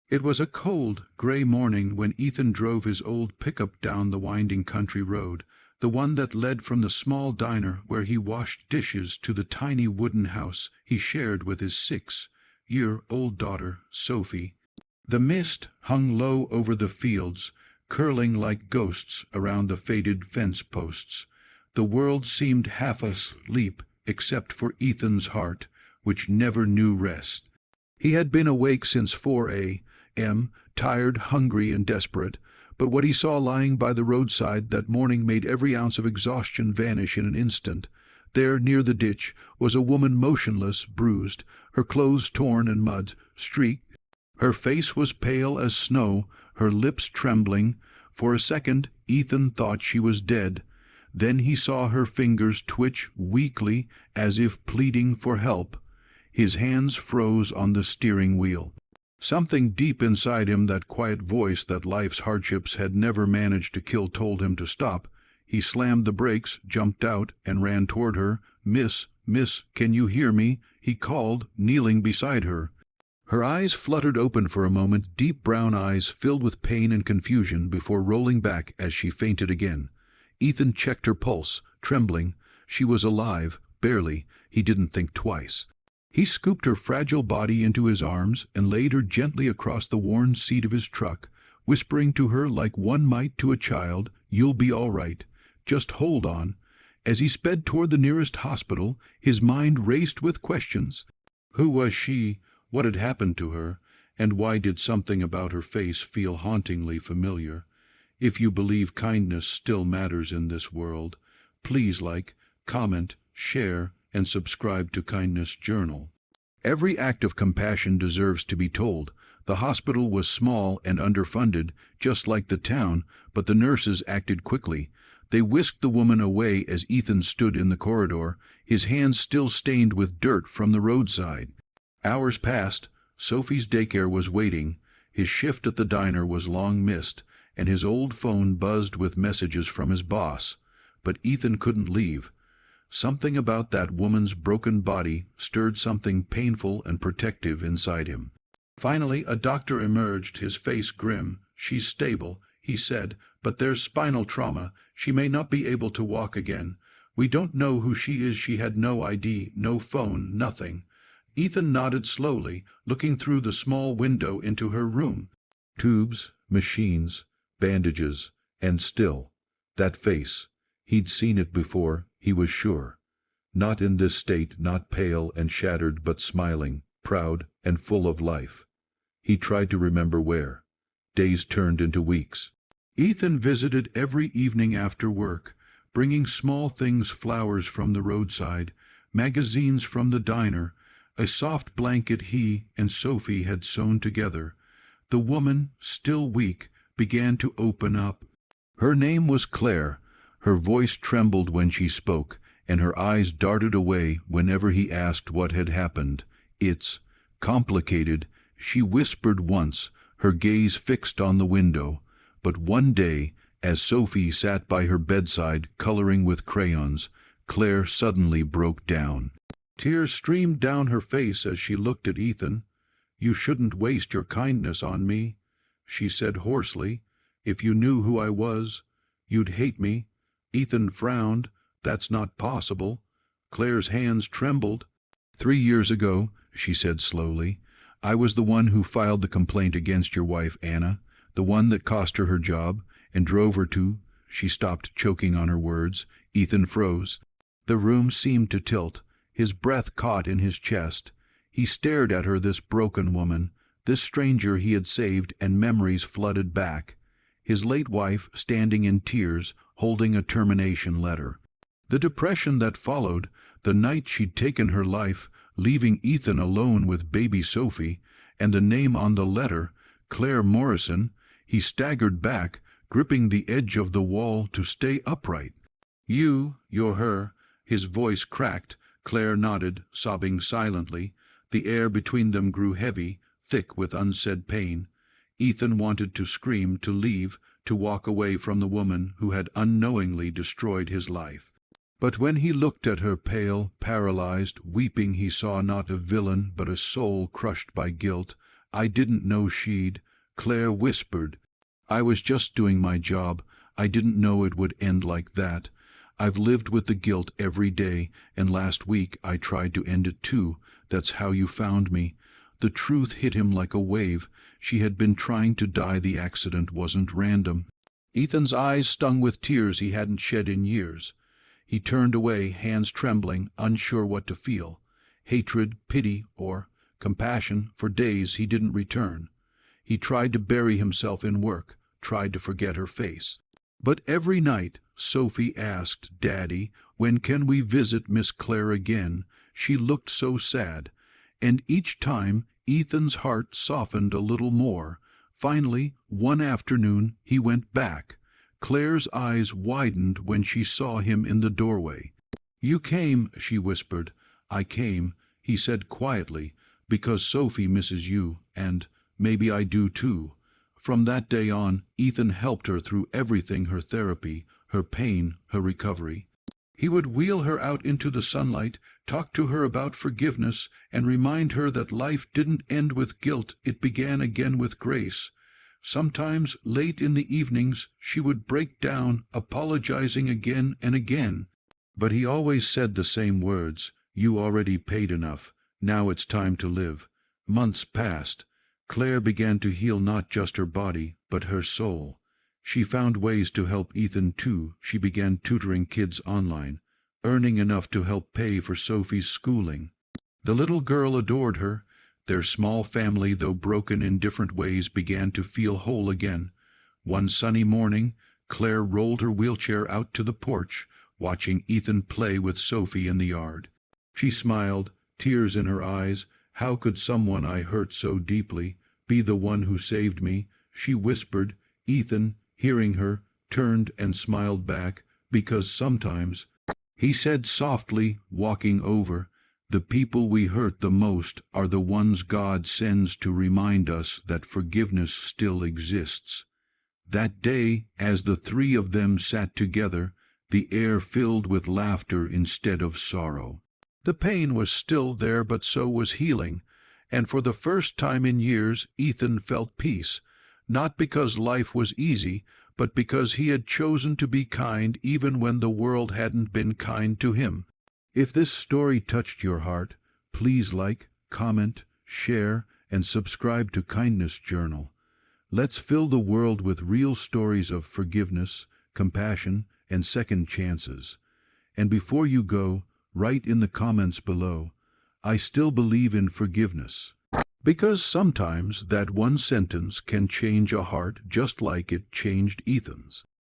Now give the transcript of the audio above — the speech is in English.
It was a cold, gray morning when Ethan drove his old pickup down the winding country road, the one that led from the small diner where he washed dishes to the tiny wooden house he shared with his 6-year-old daughter, Sophie. The mist hung low over the fields, curling like ghosts around the faded fence posts. The world seemed half asleep except for Ethan's heart, which never knew rest. He had been awake since 4 a.m., tired, hungry, and desperate, but what he saw lying by the roadside that morning made every ounce of exhaustion vanish in an instant. There, near the ditch, was a woman motionless, bruised, her clothes torn and mud-streaked. Her face was pale as snow, her lips trembling. For a second, Ethan thought she was dead. Then he saw her fingers twitch weakly, as if pleading for help. His hands froze on the steering wheel. Something deep inside him, that quiet voice that life's hardships had never managed to kill, told him to stop. He slammed the brakes, jumped out, and ran toward her. Miss, can you hear me?" he called, kneeling beside her. Her eyes fluttered open for a moment, deep brown eyes filled with pain and confusion, before rolling back as she fainted again. Ethan checked her pulse, trembling. She was alive, barely. He didn't think twice. He scooped her fragile body into his arms and laid her gently across the worn seat of his truck, whispering to her like one might to a child, "You'll be all right. Just hold on." As he sped toward the nearest hospital, his mind raced with questions. Who was she? What had happened to her? And why did something about her face feel hauntingly familiar? If you believe kindness still matters in this world, please like, comment, share, and subscribe to Kindness Journal. Every act of compassion deserves to be told. The hospital was small and underfunded, just like the town, but the nurses acted quickly. They whisked the woman away as Ethan stood in the corridor, his hands still stained with dirt from the roadside. Hours passed. Sophie's daycare was waiting. His shift at the diner was long missed, and his old phone buzzed with messages from his boss. But Ethan couldn't leave. Something about that woman's broken body stirred something painful and protective inside him. Finally, a doctor emerged, his face grim. "She's stable," he said, "but there's spinal trauma. She may not be able to walk again. We don't know who she is. She had no ID, no phone, nothing." Ethan nodded slowly, looking through the small window into her room. Tubes, machines, bandages, and still, that face. He'd seen it before, he was sure. Not in this state, not pale and shattered, but smiling, proud, and full of life. He tried to remember where. Days turned into weeks. Ethan visited every evening after work, bringing small things, flowers from the roadside, magazines from the diner, a soft blanket he and Sophie had sewn together. The woman, still weak, began to open up. Her name was Claire. Her voice trembled when she spoke, and her eyes darted away whenever he asked what had happened. "It's complicated," she whispered once, her gaze fixed on the window. But one day, as Sophie sat by her bedside coloring with crayons, Claire suddenly broke down. Tears streamed down her face as she looked at Ethan. "You shouldn't waste your kindness on me," she said hoarsely. "If you knew who I was, you'd hate me." Ethan frowned. "That's not possible." Claire's hands trembled. "3 years ago," she said slowly, "I was the one who filed the complaint against your wife, Anna, the one that cost her her job and drove her to—" She stopped, choking on her words. Ethan froze. The room seemed to tilt. His breath caught in his chest. He stared at her, this broken woman, this stranger he had saved, and memories flooded back. His late wife, standing in tears, holding a termination letter. The depression that followed, the night she'd taken her life, leaving Ethan alone with baby Sophie, and the name on the letter, Claire Morrison. He staggered back, gripping the edge of the wall to stay upright. "You're her." His voice cracked. Claire nodded, sobbing silently. The air between them grew heavy, thick with unsaid pain. Ethan wanted to scream, to leave, to walk away from the woman who had unknowingly destroyed his life. But when he looked at her, pale, paralyzed, weeping, he saw not a villain but a soul crushed by guilt, I didn't know she'd. Claire whispered. I was just doing my job. I didn't know it would end like that. I've lived with the guilt every day, and last week I tried to end it too. That's how you found me. The truth hit him like a wave. She had been trying to die. The accident wasn't random. Ethan's eyes stung with tears he hadn't shed in years. He turned away, hands trembling, unsure what to feel. Hatred, pity, or compassion. For days he didn't return. He tried to bury himself in work, tried to forget her face. But every night Sophie asked, "Daddy, when can we visit Miss Claire again? She looked so sad." And each time Ethan's heart softened a little more. Finally, one afternoon, he went back. Claire's eyes widened when she saw him in the doorway. "You came," she whispered. "I came," he said quietly, "because Sophie misses you, and maybe I do too." From that day on, Ethan helped her through everything: her therapy, her pain, her recovery. He would wheel her out into the sunlight, talk to her about forgiveness, and remind her that life didn't end with guilt, it began again with grace. Sometimes, late in the evenings, she would break down, apologizing again and again. But he always said the same words: "You already paid enough. Now it's time to live." Months passed. Claire began to heal not just her body, but her soul. She found ways to help Ethan too. She began tutoring kids online, earning enough to help pay for Sophie's schooling. The little girl adored her. Their small family, though broken in different ways, began to feel whole again. One sunny morning, Claire rolled her wheelchair out to the porch, watching Ethan play with Sophie in the yard. She smiled, tears in her eyes. "How could someone I hurt so deeply be the one who saved me?" she whispered. Ethan, hearing her, turned and smiled back. "Because sometimes," he said softly, walking over, "the people we hurt the most are the ones God sends to remind us that forgiveness still exists." That day, as the three of them sat together, the air filled with laughter instead of sorrow. The pain was still there, but so was healing, and for the first time in years Ethan felt peace, not because life was easy, but because he had chosen to be kind even when the world hadn't been kind to him. If this story touched your heart, please like, comment, share, and subscribe to Kindness Journal. Let's fill the world with real stories of forgiveness, compassion, and second chances. And before you go, write in the comments below, "I still believe in forgiveness." Because sometimes that one sentence can change a heart just like it changed Ethan's.